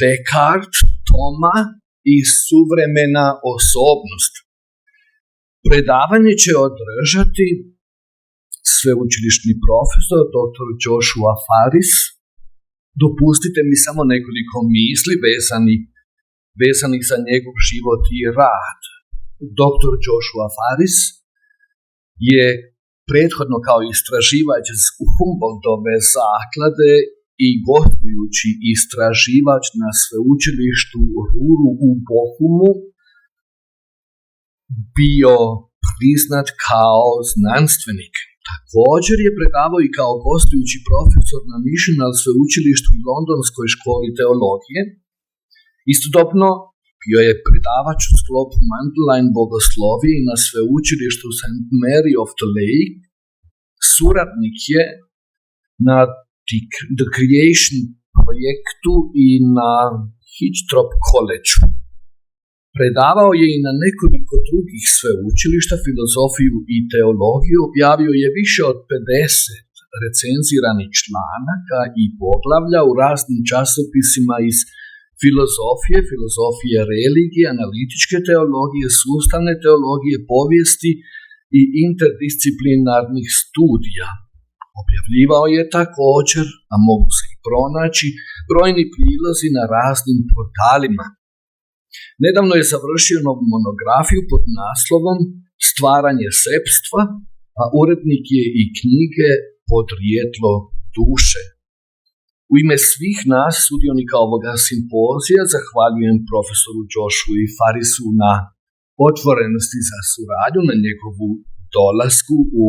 Descartes, Toma i suvremena osobnost. Predavanje će održati sveučilišni profesor Dr. Farris. Dopustite mi samo nekoliko misli vezanih za njegov život i rad. Dr. Farris je prethodno kao istraživač iz Humboldtove zaklade i gostujući istraživač na sveučilištu Ruhr u Bochumu bio priznat kao znanstvenik. Također je predavao i kao gostujući profesor na National sveučilištu i Londonskoj školi teologije. Istodobno bio je predavač u sklopu Mandline bogoslovije na sveučilištu St. Mary of the Lake. Suradnik je na The Creation projektu i na Hitchrop College-u. Predavao je i na nekoliko drugih sveučilišta filozofiju i teologiju, objavio je više od 50 recenziranih članaka i poglavlja u raznim časopisima iz filozofije religije, analitičke teologije, sustavne teologije, povijesti i interdisciplinarnih studija. Objavljivao je također, a mogu se i pronaći, brojni prilozi na raznim portalima. Nedavno je završio novu monografiju pod naslovom Stvaranje sepstva, a urednik je i knjige Podrijetlo duše. U ime svih nas, sudionika ovoga simpozija, zahvaljujem profesoru Joshu Farrisu na otvorenosti za suradnju, na njegovu dolasku u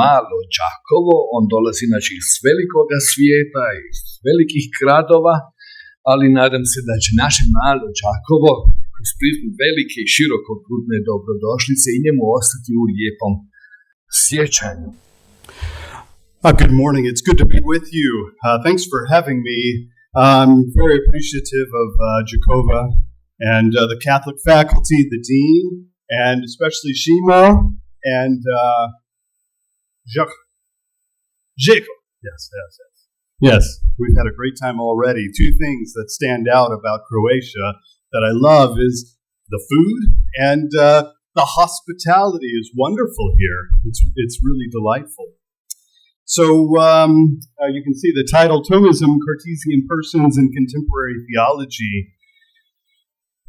malo Đakovo. On dolazi znači iz velikoga svijeta, iz velikih gradova, ali nadam se da će naše malo Đakovo kroz prizmu velike i širokogrudne dobrodošlice i njemu ostati u lijepom sjećanju. Good morning. It's good to be with you. Thanks for having me. I'm very appreciative of Jakova and the Catholic faculty, the dean, and especially Shimo and Jacob. Yes, we've had a great time already. Two things that stand out about Croatia that I love is the food and the hospitality is wonderful here. It's really delightful. So you can see the title, Thomism, Cartesian Persons and Contemporary Theology.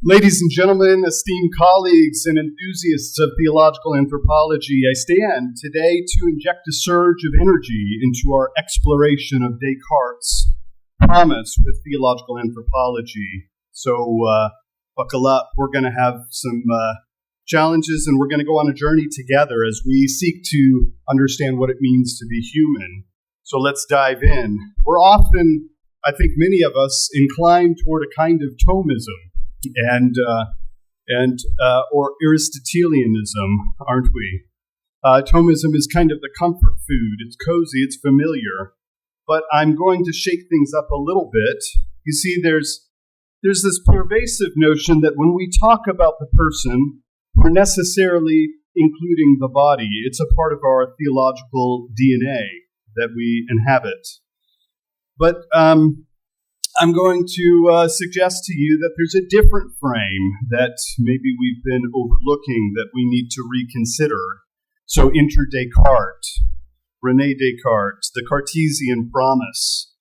Ladies and gentlemen, esteemed colleagues and enthusiasts of theological anthropology, I stand today to inject a surge of energy into our exploration of Descartes' promise with theological anthropology. So buckle up, we're going to have some challenges, and we're going to go on a journey together as we seek to understand what it means to be human. So let's dive in. We're often, I think many of us, inclined toward a kind of Thomism or Aristotelianism, aren't we? Thomism is kind of the comfort food. It's cozy, it's familiar. But I'm going to shake things up a little bit. You see, there's this pervasive notion that when we talk about the person, we're necessarily including the body. It's a part of our theological DNA that we inhabit. But I'm going to suggest to you that there's a different frame that maybe we've been overlooking that we need to reconsider. So enter Descartes, Rene Descartes, the Cartesian promise.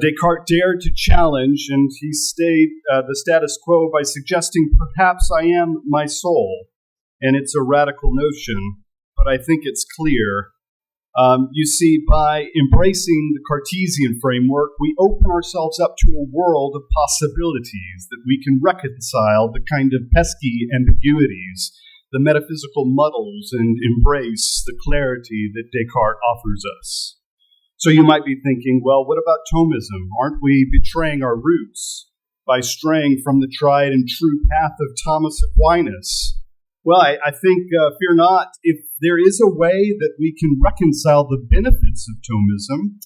Descartes dared to challenge, and he stayed the status quo by suggesting, perhaps I am my soul. And it's a radical notion, but I think it's clear. You see, by embracing the Cartesian framework, we open ourselves up to a world of possibilities that we can reconcile the kind of pesky ambiguities, the metaphysical muddles, and embrace the clarity that Descartes offers us. So you might be thinking, well, what about Thomism? Aren't we betraying our roots by straying from the tried and true path of Thomas Aquinas? Well, I think, fear not, if there is a way that we can reconcile the benefits of Thomism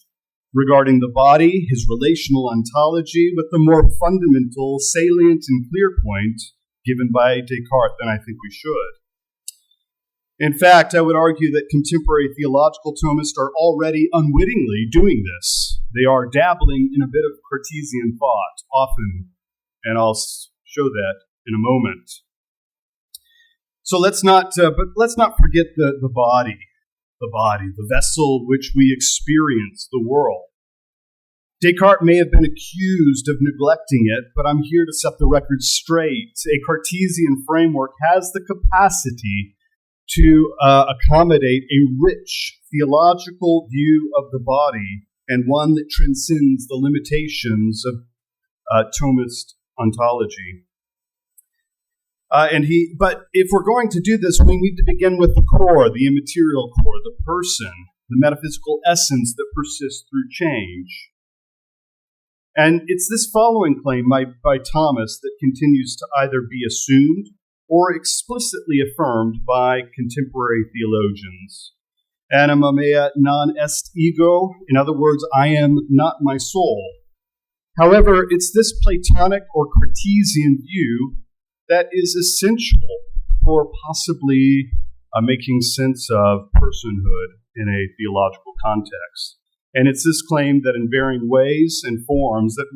regarding the body, his relational ontology, with the more fundamental, salient, and clear point given by Descartes, then I think we should. In fact, I would argue that contemporary theological Thomists are already unwittingly doing this. They are dabbling in a bit of Cartesian thought, often and I'll show that in a moment. So let's not forget the body, the vessel which we experience the world. Descartes may have been accused of neglecting it, but I'm here to set the record straight. A Cartesian framework has the capacity to accommodate a rich theological view of the body and one that transcends the limitations of Thomist ontology. But if we're going to do this, we need to begin with the core, the immaterial core, the person, the metaphysical essence that persists through change. And it's this following claim by Thomas that continues to either be assumed or explicitly affirmed by contemporary theologians. Anima mea non est ego, in other words, I am not my soul. However, it's this Platonic or Cartesian view that is essential for possibly making sense of personhood in a theological context. And it's this claim that in varying ways and forms that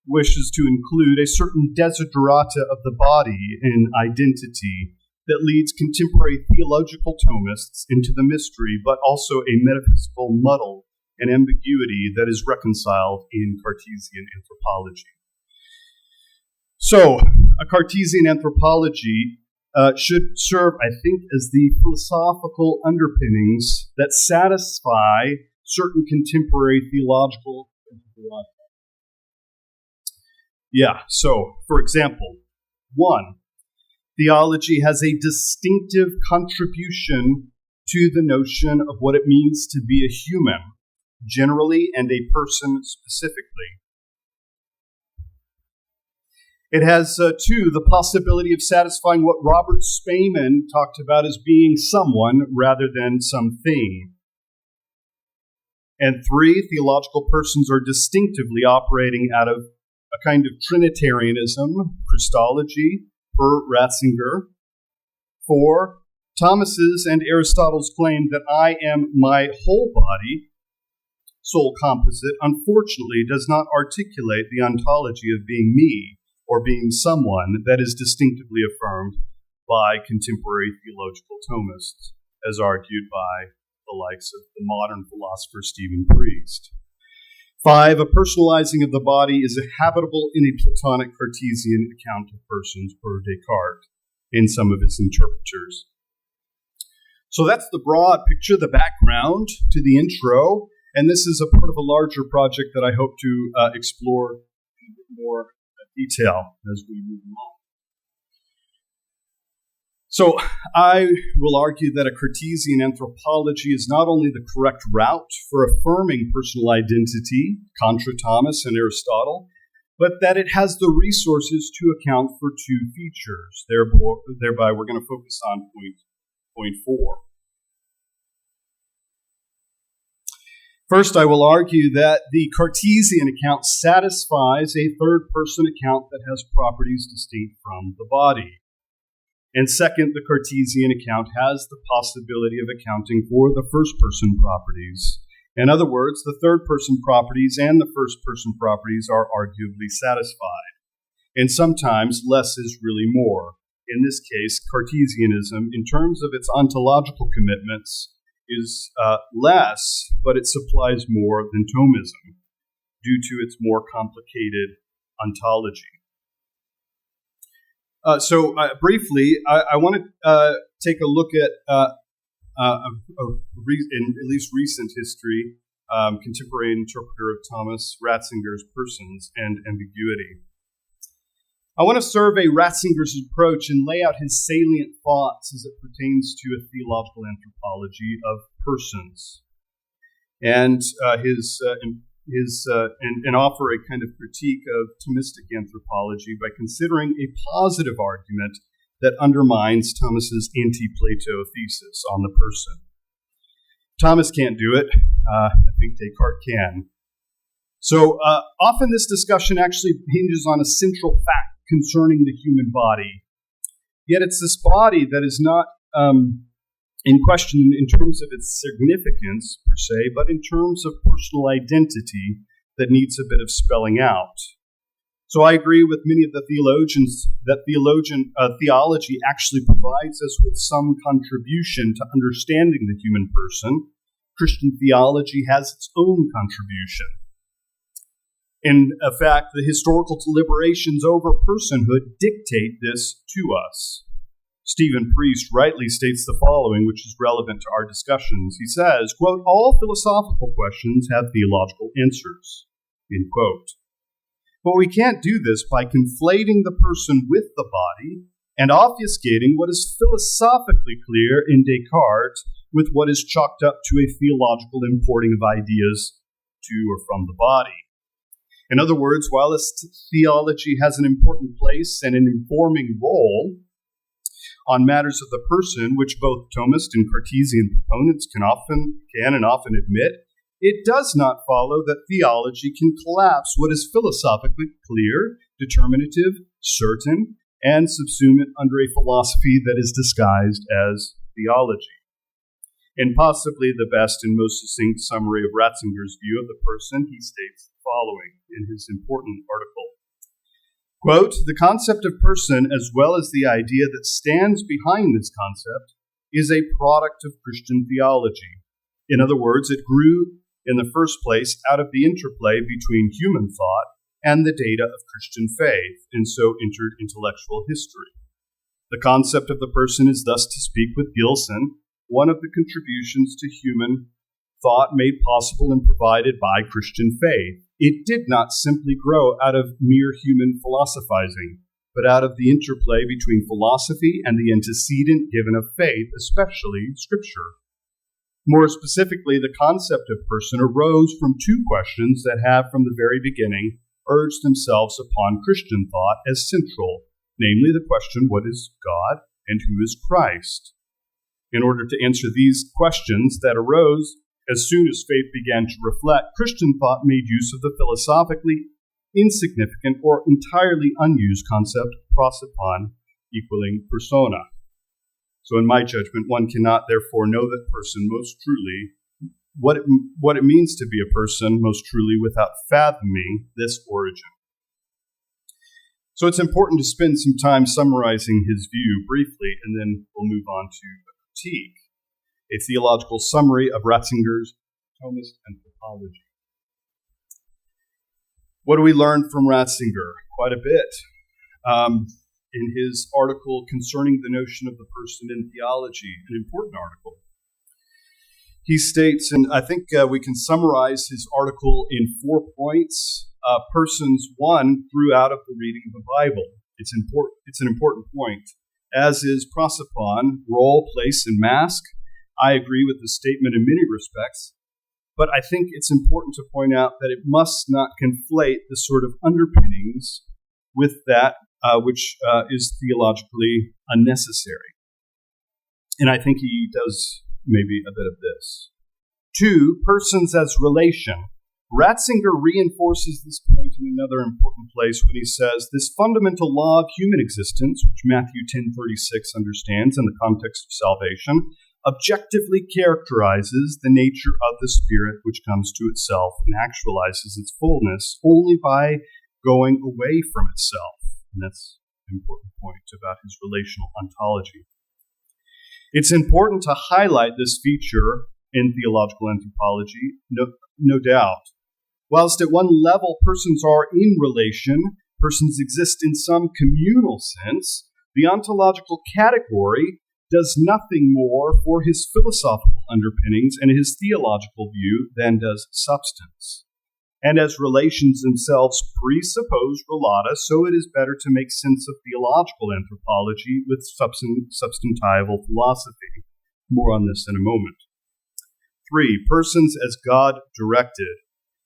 wishes to include a certain desiderata of the body in identity that leads contemporary theological Thomists into the mystery, but also a metaphysical muddle and ambiguity that is reconciled in Cartesian anthropology. So, a Cartesian anthropology should serve, I think, as the philosophical underpinnings that satisfy certain contemporary theological. So, for example, 1, theology has a distinctive contribution to the notion of what it means to be a human, generally, and a person specifically. It has, 2, the possibility of satisfying what Robert Spaman talked about as being someone rather than something. And 3, theological persons are distinctively operating out of a kind of Trinitarianism, Christology, per Ratzinger. 4, Thomas's and Aristotle's claim that I am my whole body, soul composite, unfortunately does not articulate the ontology of being me, or being someone that is distinctively affirmed by contemporary theological Thomists, as argued by the likes of the modern philosopher Stephen Priest. 5, a personalizing of the body is habitable in a Platonic Cartesian account of persons per Descartes in some of his interpreters. So that's the broad picture, the background to the intro, and this is a part of a larger project that I hope to explore in a bit more detail as we move along. So I will argue that a Cartesian anthropology is not only the correct route for affirming personal identity, contra Thomas and Aristotle, but that it has the resources to account for 2 features. Thereby we're going to focus on point 4. First, I will argue that the Cartesian account satisfies a third-person account that has properties distinct from the body. And second, the Cartesian account has the possibility of accounting for the first-person properties. In other words, the third-person properties and the first-person properties are arguably satisfied. And sometimes less is really more. In this case, Cartesianism, in terms of its ontological commitments, is less, but it supplies more than Thomism due to its more complicated ontology. Briefly, I want to take a look at, in at least recent history, contemporary interpreter of Thomas Ratzinger's persons and ambiguity. I want to survey Ratzinger's approach and lay out his salient thoughts as it pertains to a theological anthropology of persons, and offer a kind of critique of Thomistic anthropology by considering a positive argument that undermines Thomas's anti-Plato thesis on the person. Thomas can't do it. I think Descartes can. So often this discussion actually hinges on a central fact concerning the human body. Yet it's this body that is not in question in terms of its significance, per se, but in terms of personal identity that needs a bit of spelling out. So I agree with many of the theologians that theology actually provides us with some contribution to understanding the human person. Christian theology has its own contribution. In fact, the historical deliberations over personhood dictate this to us. Stephen Priest rightly states the following, which is relevant to our discussions. He says, quote, "All philosophical questions have theological answers," end quote. But we can't do this by conflating the person with the body and obfuscating what is philosophically clear in Descartes with what is chalked up to a theological importing of ideas to or from the body. In other words, while theology has an important place and an informing role on matters of the person, which both Thomist and Cartesian proponents can and often admit, it does not follow that theology can collapse what is philosophically clear, determinative, certain, and subsuming under a philosophy that is disguised as theology. In possibly the best and most succinct summary of Ratzinger's view of the person, he states the following in his important article. Quote, "The concept of person, as well as the idea that stands behind this concept, is a product of Christian theology. In other words, it grew in the first place out of the interplay between human thought and the data of Christian faith, and so entered intellectual history. The concept of the person is thus, to speak with Gilson, one of the contributions to human thought made possible and provided by Christian faith. It did not simply grow out of mere human philosophizing, but out of the interplay between philosophy and the antecedent given of faith, especially Scripture. More specifically, the concept of person arose from two questions that have from the very beginning urged themselves upon Christian thought as central, namely the question, what is God and who is Christ? In order to answer these questions that arose as soon as faith began to reflect, Christian thought made use of the philosophically insignificant or entirely unused concept prosopon equaling persona. So in my judgment, one cannot therefore know that person most truly, what it means to be a person most truly without fathoming this origin. So it's important to spend some time summarizing his view briefly, and then we'll move on to the critique, a theological summary of Ratzinger's Thomist anthropology. What do we learn from Ratzinger? Quite a bit. In his article concerning the notion of the person in theology, an important article, he states, and I think we can summarize his article in 4 points. Persons, one, grew out of the reading of the Bible. It's an important point. As is prosopon, role, place, and mask. I agree with the statement in many respects, but I think it's important to point out that it must not conflate the sort of underpinnings with that which is theologically unnecessary. And I think he does maybe a bit of this. 2, persons as relation. Ratzinger reinforces this point in another important place when he says, this fundamental law of human existence, which Matthew 10:36 understands in the context of salvation, objectively characterizes the nature of the Spirit which comes to itself and actualizes its fullness only by going away from itself. And that's an important point about his relational ontology. It's important to highlight this feature in theological anthropology, no doubt. Whilst at one level persons are in relation, persons exist in some communal sense, the ontological category does nothing more for his philosophical underpinnings and his theological view than does substance. And as relations themselves presuppose relata, so it is better to make sense of theological anthropology with substantival philosophy. More on this in a moment. 3, persons as God-directed.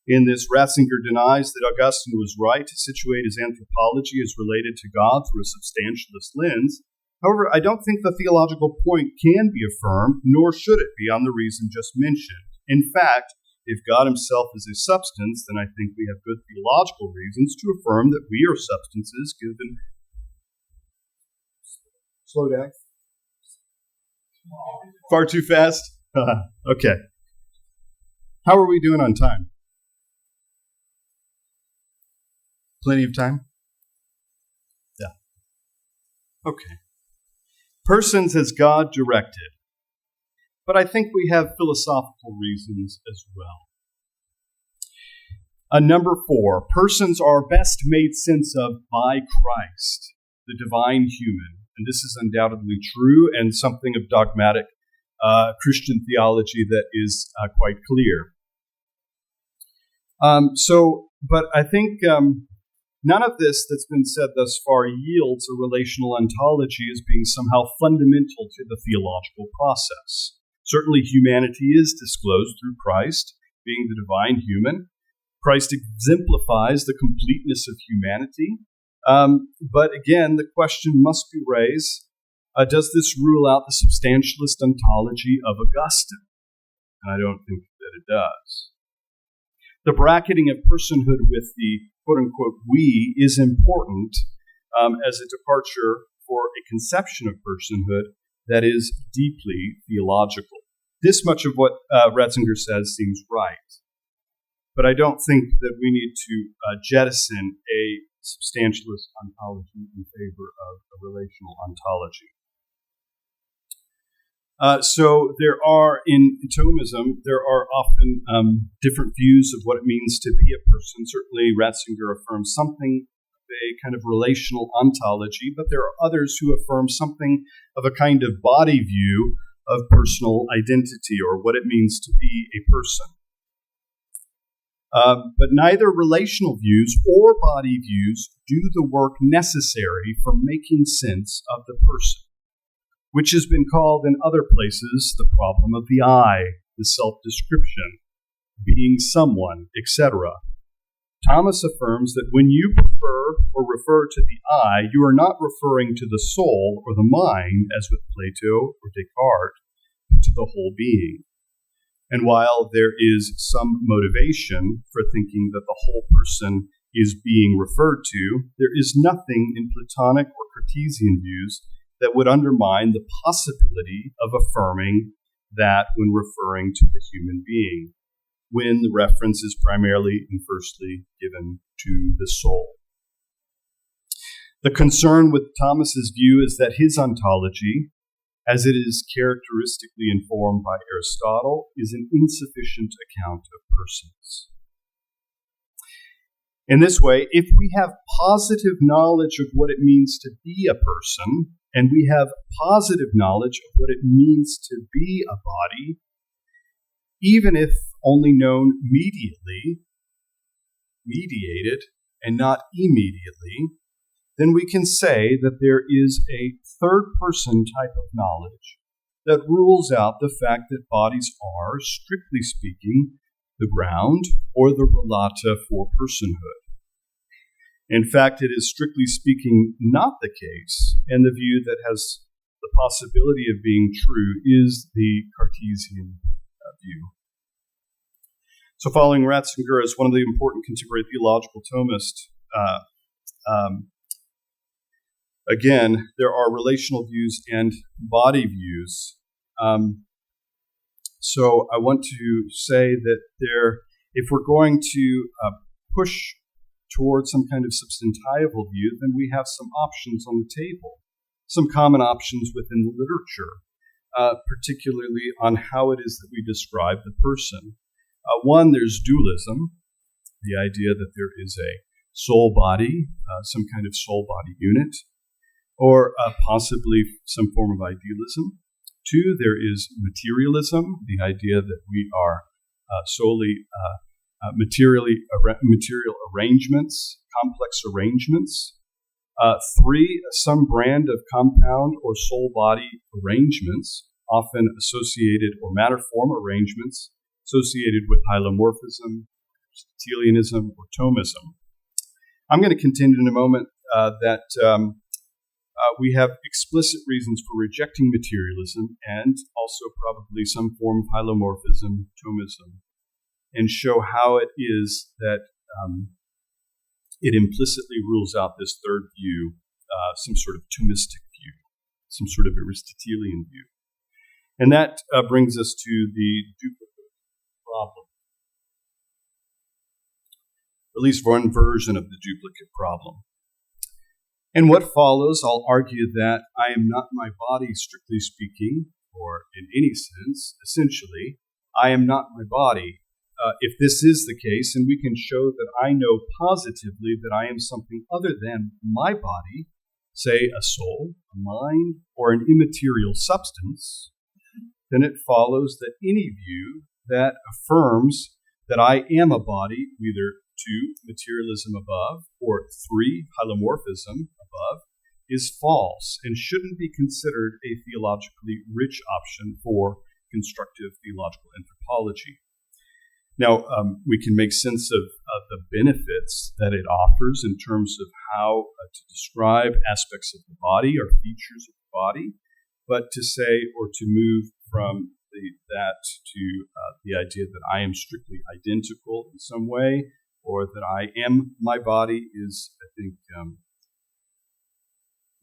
In this, Ratzinger denies that Augustine was right to situate his anthropology as related to God through a substantialist lens. However, I don't think the theological point can be affirmed, nor should it be on the reason just mentioned. In fact, if God himself is a substance, then I think we have good theological reasons to affirm that we are substances given... Slow down. Far too fast? Okay. How are we doing on time? Plenty of time? Okay. Persons as God directed. But I think we have philosophical reasons as well. Number 4, persons are best made sense of by Christ, the divine human. And this is undoubtedly true and something of dogmatic Christian theology that is quite clear. But I think none of this that's been said thus far yields a relational ontology as being somehow fundamental to the theological process. Certainly humanity is disclosed through Christ, being the divine human. Christ exemplifies the completeness of humanity. But again, the question must be raised, does this rule out the substantialist ontology of Augustine? And I don't think that it does. The bracketing of personhood with the quote-unquote we is important as a departure for a conception of personhood that is deeply theological. This much of what Ratzinger says seems right. But I don't think that we need to jettison a substantialist ontology in favor of a relational ontology. So there are, in Thomism, there are often different views of what it means to be a person. Certainly Ratzinger affirms something of a kind of relational ontology, but there are others who affirm something of a kind of body view of personal identity, or what it means to be a person. But neither relational views or body views do the work necessary for making sense of the person, which has been called in other places the problem of the I, the self-description, being someone, etc. Thomas affirms that when you prefer or refer to the I, you are not referring to the soul or the mind, as with Plato or Descartes, but to the whole being. And while there is some motivation for thinking that the whole person is being referred to, there is nothing in Platonic or Cartesian views that would undermine the possibility of affirming that when referring to the human being, when the reference is primarily and firstly given to the soul. The concern with Thomas's view is that his ontology, as it is characteristically informed by Aristotle, is an insufficient account of persons. In this way, if we have positive knowledge of what it means to be a person, and we have positive knowledge of what it means to be a body, even if only known mediated, and not immediately, then we can say that there is a third-person type of knowledge that rules out the fact that bodies are, strictly speaking, the ground or the relata for personhood. In fact, it is strictly speaking not the case, and the view that has the possibility of being true is the Cartesian view. So following Ratzinger as one of the important contemporary theological Thomists, again, there are relational views and body views. So I want to say that if we're going to push towards some kind of substantival view, then we have some options on the table, some common options within the literature, particularly on how it is that we describe the person. One, there's dualism, the idea that there is a soul-body, some kind of soul-body unit, or possibly some form of idealism. Two, there is materialism, the idea that we are solely material arrangements, complex arrangements. Three, some brand of compound or soul-body arrangements, often associated, or matter-form arrangements, associated with hylomorphism, Aristotelianism, or Thomism. I'm going to contend in a moment that we have explicit reasons for rejecting materialism and also probably some form of hylomorphism, Thomism, and show how it is that it implicitly rules out this third view, some sort of Thomistic view, some sort of Aristotelian view. And that brings us to the duplicate problem, at least one version of the duplicate problem. And what follows, I'll argue that I am not my body, strictly speaking, or in any sense, essentially, I am not my body. If this is the case, and we can show that I know positively that I am something other than my body, say a soul, a mind, or an immaterial substance, then it follows that any view that affirms that I am a body, either 2, materialism above, or 3, hylomorphism above, is false and shouldn't be considered a theologically rich option for constructive theological anthropology. Now, we can make sense of the benefits that it offers in terms of how to describe aspects of the body or features of the body, but to say or to move from that to the idea that I am strictly identical in some way, or that I am my body is, I think,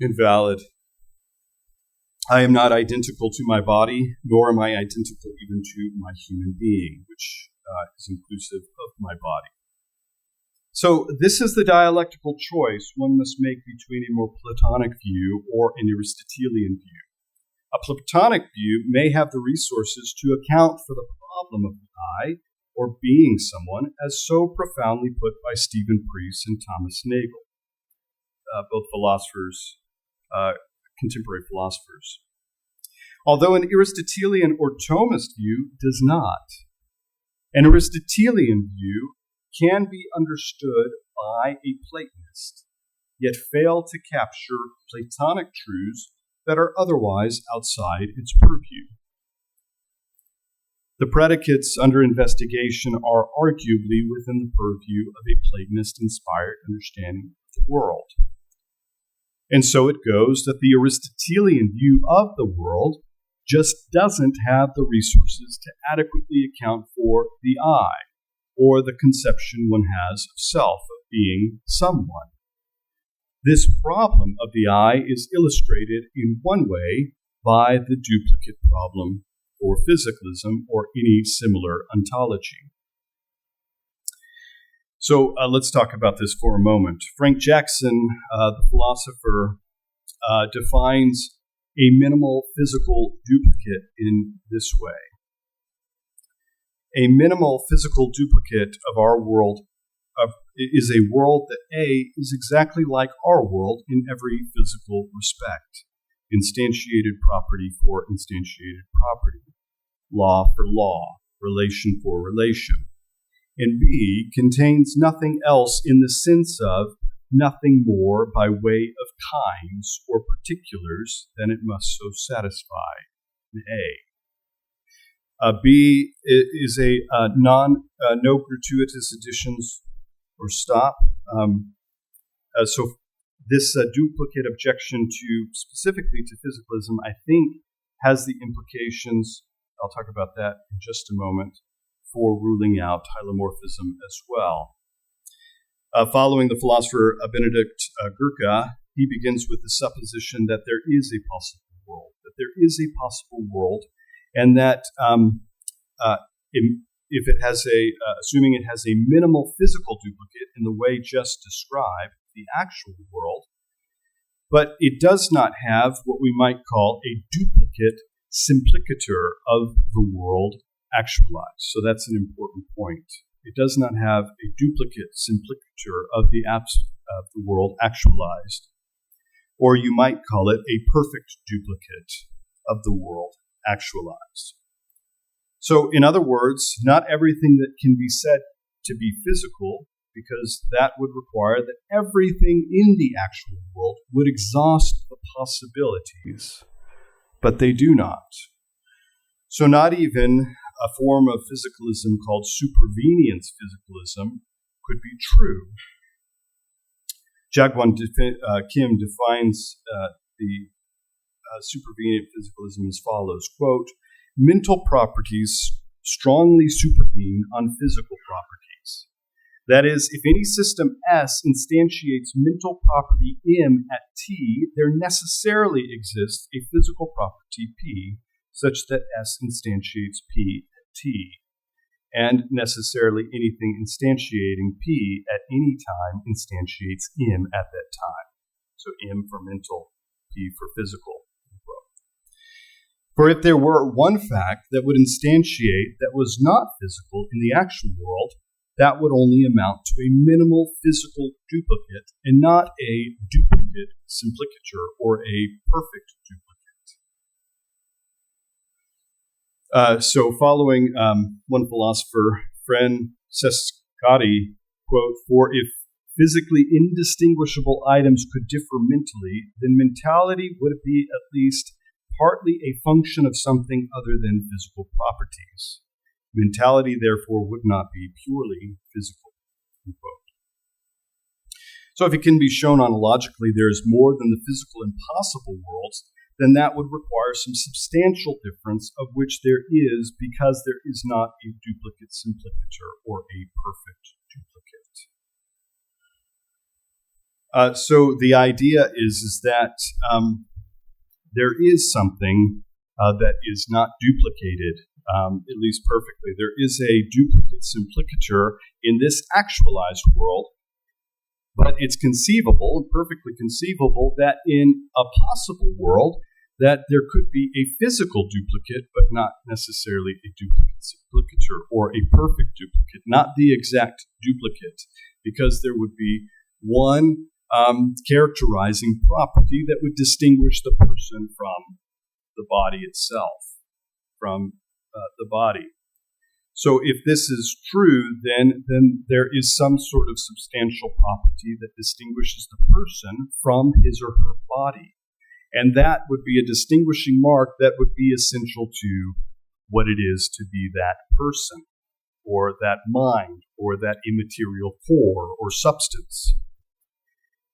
invalid. I am not identical to my body, nor am I identical even to my human being, which is inclusive of my body. So this is the dialectical choice one must make between a more Platonic view or an Aristotelian view. A Platonic view may have the resources to account for the problem of the I, or being someone, as so profoundly put by Stephen Priest and Thomas Nagel, both philosophers, contemporary philosophers. Although an Aristotelian or Thomist view does not. An Aristotelian view can be understood by a Platonist, yet fail to capture Platonic truths that are otherwise outside its purview. The predicates under investigation are arguably within the purview of a Platonist-inspired understanding of the world. And so it goes that the Aristotelian view of the world just doesn't have the resources to adequately account for the I, or the conception one has of self, of being someone. This problem of the I is illustrated in one way by the duplicate problem for physicalism or any similar ontology. So let's talk about this for a moment. Frank Jackson, the philosopher, defines a minimal physical duplicate in this way. A minimal physical duplicate of our world is a world that A, is exactly like our world in every physical respect. Instantiated property for instantiated property. Law for law. Relation for relation. And B, contains nothing else in the sense of nothing more by way of kinds or particulars than it must so satisfy. A. B is a no gratuitous additions or stop. So this duplicate objection to specifically to physicalism, I think, has the implications, I'll talk about that in just a moment, for ruling out hylomorphism as well. Following the philosopher Benedict Gurka, he begins with the supposition that there is a possible world, and that if it has assuming it has a minimal physical duplicate in the way just described, the actual world, but it does not have what we might call a duplicate simplicator of the world actualized. So that's an important point. It does not have a duplicate simplicator of the world actualized, or you might call it a perfect duplicate of the world actualized. So, in other words, not everything that can be said to be physical, because that would require that everything in the actual world would exhaust the possibilities, but they do not. So not even a form of physicalism called supervenience physicalism could be true. Jaegwon Kim defines the supervenient physicalism as follows, quote, mental properties strongly supervene on physical properties. That is, if any system S instantiates mental property M at T, there necessarily exists a physical property P such that S instantiates P at T, and necessarily anything instantiating P at any time instantiates M at that time. So M for mental, P for physical. For if there were one fact that would instantiate that was not physical in the actual world, that would only amount to a minimal physical duplicate and not a duplicate simplicature or a perfect duplicate. So following one philosopher, Rene Descartes, quote, "For if physically indistinguishable items could differ mentally, then mentality would be at least partly a function of something other than physical properties. Mentality, therefore, would not be purely physical." Unquote. So if it can be shown ontologically there is more than the physical and possible worlds, then that would require some substantial difference, of which there is, because there is not a duplicate simplicature or a perfect duplicate. So the idea is that there is something that is not duplicated, at least perfectly. There is a duplicate simplicature in this actualized world, but it's conceivable, perfectly conceivable, that in a possible world that there could be a physical duplicate, but not necessarily a duplicate simplicature or a perfect duplicate, not the exact duplicate, because there would be one characterizing property that would distinguish the person from the body itself, from the body. So if this is true, then there is some sort of substantial property that distinguishes the person from his or her body. And that would be a distinguishing mark that would be essential to what it is to be that person, or that mind, or that immaterial core or substance.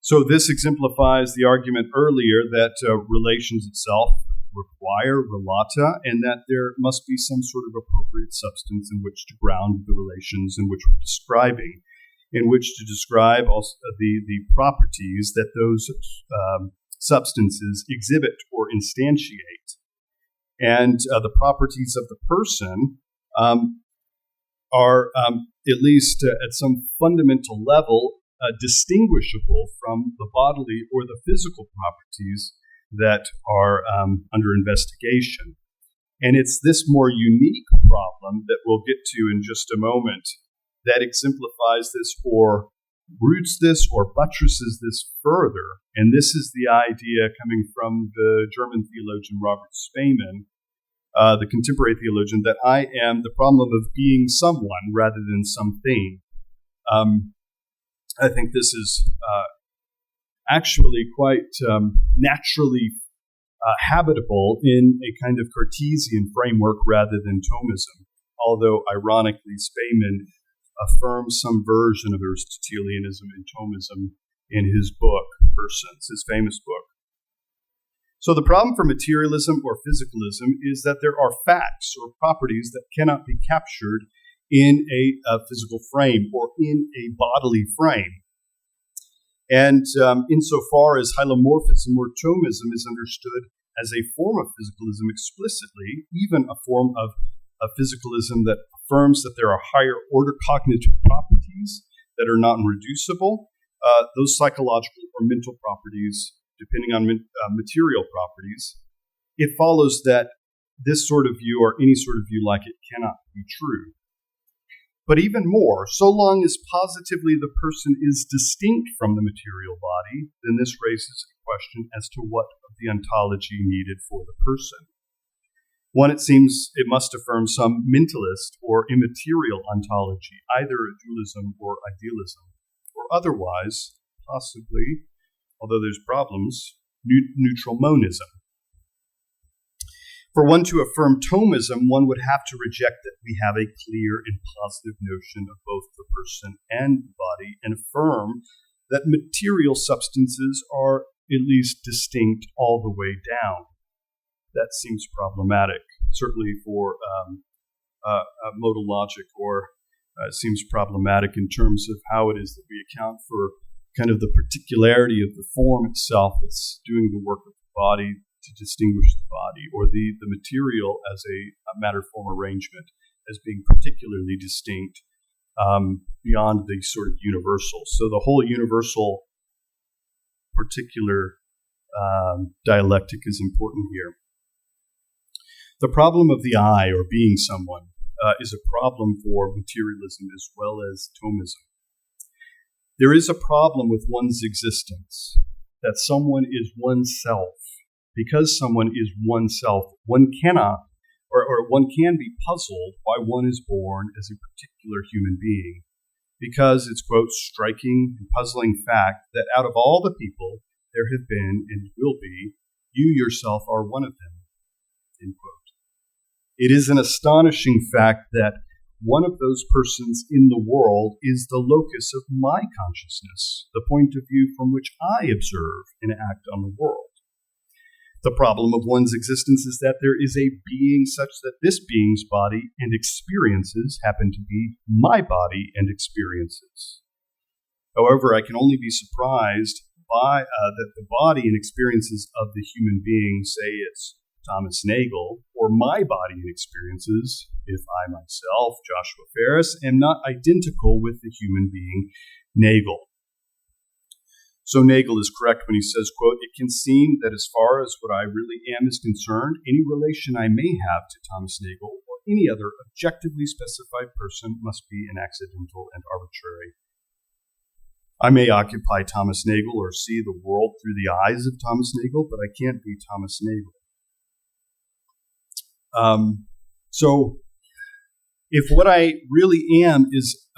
So this exemplifies the argument earlier that relations itself require relata, and that there must be some sort of appropriate substance in which to ground the relations in which we're describing, in which to describe also the properties that those substances exhibit or instantiate. And the properties of the person are, at least at some fundamental level, distinguishable from the bodily or the physical properties that are under investigation. And it's this more unique problem that we'll get to in just a moment that exemplifies this, or roots this, or buttresses this further. And this is the idea coming from the German theologian Robert Spemann, the contemporary theologian, that I am the problem of being someone rather than something. I think this is actually quite naturally habitable in a kind of Cartesian framework rather than Thomism, although ironically Spemann affirms some version of Aristotelianism and Thomism in his book, Persons, his famous book. So the problem for materialism or physicalism is that there are facts or properties that cannot be captured in a physical frame or in a bodily frame. And insofar as hylomorphism or Thomism is understood as a form of physicalism explicitly, even a form of physicalism that affirms that there are higher order cognitive properties that are not reducible, those psychological or mental properties, depending on material properties, it follows that this sort of view, or any sort of view like it, cannot be true. But even more, so long as positively the person is distinct from the material body, then this raises a question as to what of the ontology needed for the person. One, it seems it must affirm some mentalist or immaterial ontology, either a dualism or idealism, or otherwise, possibly, although there's problems, neutral monism. For one to affirm Thomism, one would have to reject that we have a clear and positive notion of both the person and the body, and affirm that material substances are at least distinct all the way down. That seems problematic, certainly for modal logic, or seems problematic in terms of how it is that we account for kind of the particularity of the form itself that's doing the work of the body to distinguish the body, or the material as a matter-form arrangement as being particularly distinct beyond the sort of universal. So the whole universal particular dialectic is important here. The problem of the I, or being someone, is a problem for materialism as well as Thomism. There is a problem with one's existence, that someone is oneself. Because someone is oneself, one cannot, or one can be puzzled why one is born as a particular human being. Because it's, quote, striking and puzzling fact that out of all the people there have been and will be, you yourself are one of them, end quote. It is an astonishing fact that one of those persons in the world is the locus of my consciousness, the point of view from which I observe and act on the world. The problem of one's existence is that there is a being such that this being's body and experiences happen to be my body and experiences. However, I can only be surprised by that the body and experiences of the human being, say it's Thomas Nagel, or my body and experiences, if I myself, Joshua Farris, am not identical with the human being Nagel. So Nagel is correct when he says, quote, it can seem that as far as what I really am is concerned, any relation I may have to Thomas Nagel or any other objectively specified person must be an accidental and arbitrary. I may occupy Thomas Nagel or see the world through the eyes of Thomas Nagel, but I can't be Thomas Nagel. So if what I really am is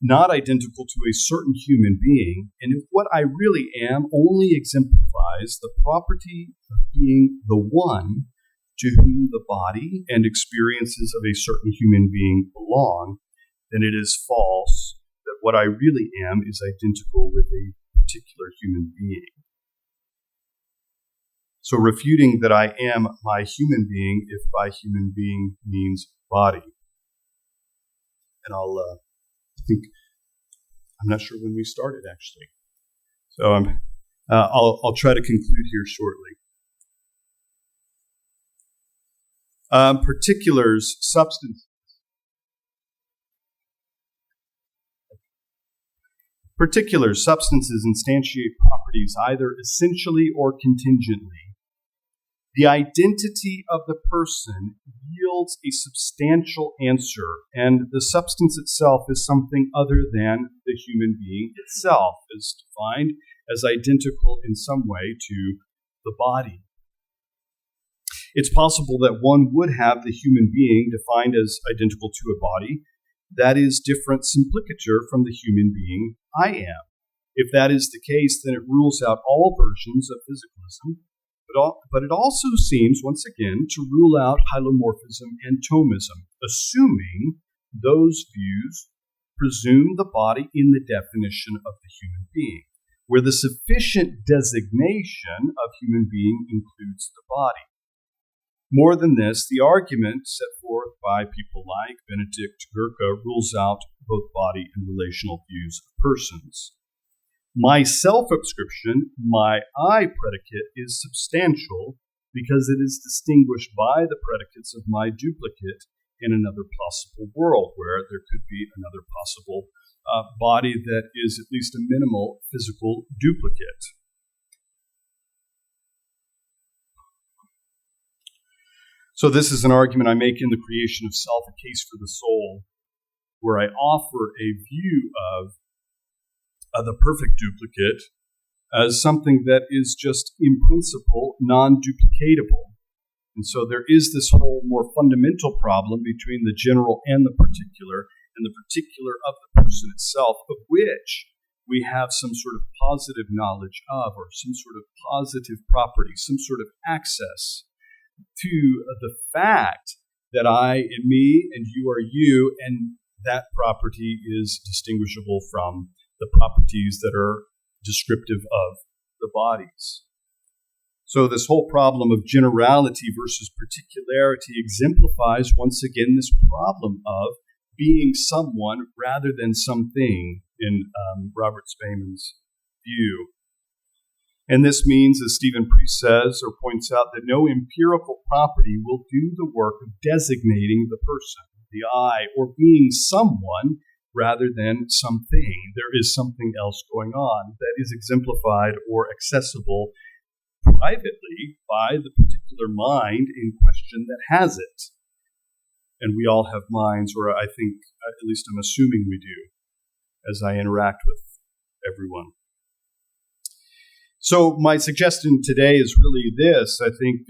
not identical to a certain human being, and if what I really am only exemplifies the property of being the one to whom the body and experiences of a certain human being belong, then it is false that what I really am is identical with a particular human being. So refuting that I am my human being, if by human being means body. And I'm not sure when we started, actually. So I'll try to conclude here shortly. Particulars, substances. Particulars, substances instantiate properties either essentially or contingently. The identity of the person yields a substantial answer, and the substance itself is something other than the human being itself, is defined as identical in some way to the body. It's possible that one would have the human being defined as identical to a body that is different simplicature from the human being I am. If that is the case, then it rules out all versions of physicalism, but it also seems, once again, to rule out hylomorphism and Thomism, assuming those views presume the body in the definition of the human being, where the sufficient designation of human being includes the body. More than this, the argument set forth by people like Benedict Gurke rules out both body and relational views of persons. My self-abscription, my I predicate, is substantial because it is distinguished by the predicates of my duplicate in another possible world, where there could be another possible body that is at least a minimal physical duplicate. So this is an argument I make in The Creation of Self, a Case for the Soul, where I offer a view of the perfect duplicate as something that is just, in principle, non-duplicatable. And so there is this whole more fundamental problem between the general and the particular of the person itself, of which we have some sort of positive knowledge of, or some sort of positive property, some sort of access to the fact that I am me and you are you, and that property is distinguishable from the properties that are descriptive of the bodies. So this whole problem of generality versus particularity exemplifies once again this problem of being someone rather than something in Robert Spaman's view. And this means, as Stephen Priest says or points out, that no empirical property will do the work of designating the person, the I, or being someone rather than something. There is something else going on that is exemplified or accessible privately by the particular mind in question that has it. And we all have minds, or I think, at least I'm assuming we do, as I interact with everyone. So my suggestion today is really this. I think,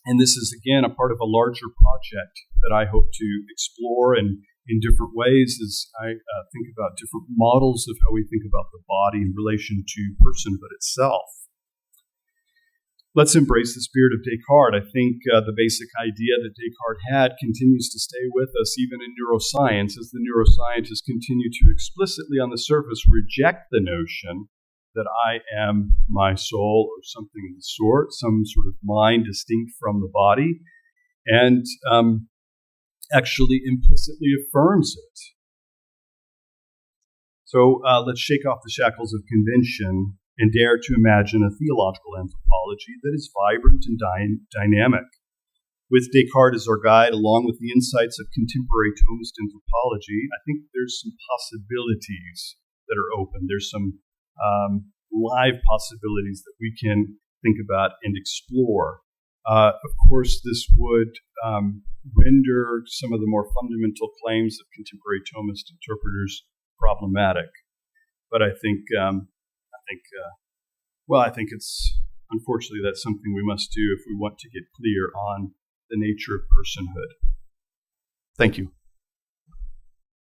and this is, again, a part of a larger project that I hope to explore and in different ways as I think about different models of how we think about the body in relation to personhood itself. Let's embrace the spirit of Descartes. I think the basic idea that Descartes had continues to stay with us even in neuroscience, as the neuroscientists continue to explicitly on the surface reject the notion that I am my soul or something of the sort, some sort of mind distinct from the body, and actually implicitly affirms it. So let's shake off the shackles of convention and dare to imagine a theological anthropology that is vibrant and dynamic. With Descartes as our guide, along with the insights of contemporary Thomist anthropology, I think there's some possibilities that are open. There's some live possibilities that we can think about and explore. Of course, this would render some of the more fundamental claims of contemporary Thomist interpreters problematic. But I think it's, unfortunately, that's something we must do if we want to get clear on the nature of personhood. Thank you.